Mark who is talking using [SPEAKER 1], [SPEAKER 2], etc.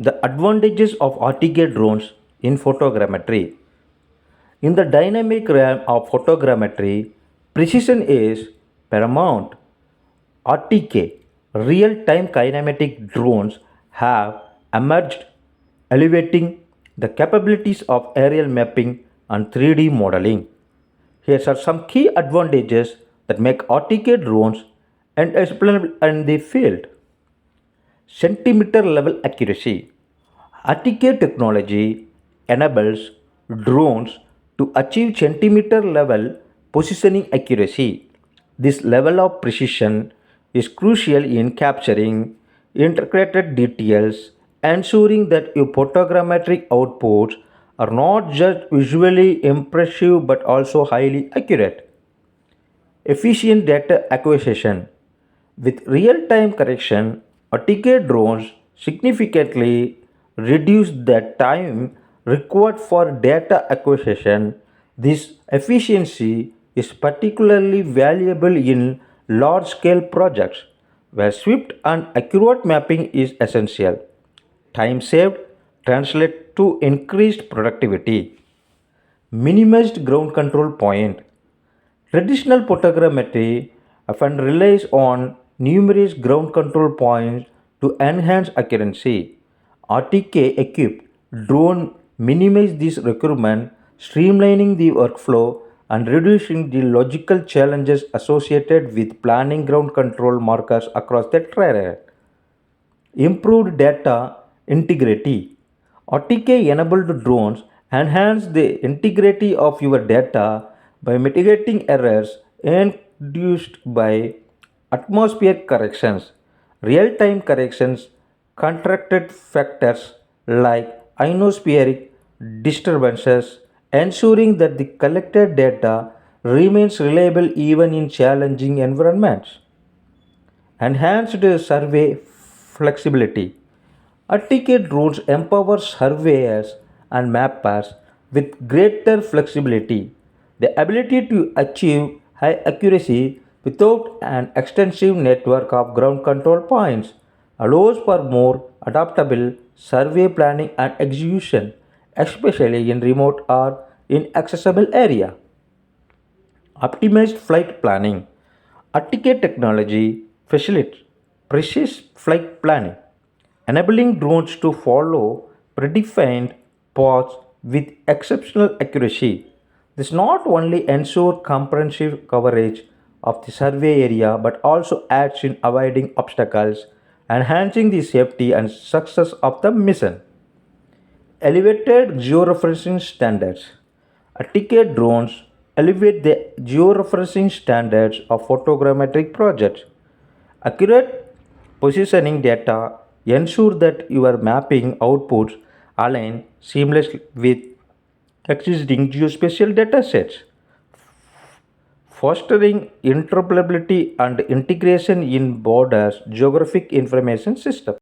[SPEAKER 1] The advantages of Rtk drones in photogrammetry. In the dynamic realm of photogrammetry, precision is paramount. Rtk, real-time kinematic drones have emerged, elevating the capabilities of aerial mapping and 3D modeling. Here are some key advantages that make Rtk drones explainable in the field. Centimeter level accuracy. Rtk technology enables drones to achieve centimeter level positioning accuracy. This level of precision is crucial in capturing intricate details, ensuring that your photogrammetric outputs are not just visually impressive but also highly accurate. Efficient data acquisition. With real-time correction, Rtk drones significantly reduce the time required for data acquisition. This efficiency is particularly valuable in large-scale projects where swift and accurate mapping is essential. Time saved translates to increased productivity. Minimized ground control point. Traditional photogrammetry often relies on numerous ground control points to enhance accuracy. Rtk equipped drone minimize this requirement, streamlining the workflow and reducing the logical challenges associated with planning ground control markers across the terrain. Improved data integrity. Rtk enabled drones enhance the integrity of your data by mitigating errors induced by atmospheric corrections, real time corrections, contracted factors like ionospheric disturbances, ensuring that the collected data remains reliable even in challenging environments. Enhanced survey flexibility. Rtk drones empower surveyors and mappers with greater flexibility. The ability to achieve high accuracy without an extensive network of ground control points allows for more adaptable survey planning and execution, especially in remote or inaccessible area. Optimized flight planning. Rtk technology facilitates precise flight planning, enabling drones to follow predefined paths with exceptional accuracy. This not only ensures comprehensive coverage of the survey area but also aids in avoiding obstacles, enhancing the safety and success of the mission. Elevated georeferencing standards. Rtk drones elevate the georeferencing standards of photogrammetric projects. Accurate positioning data ensure that your mapping outputs align seamlessly with existing geospatial datasets, fostering interoperability and integration in borders geographic information systems.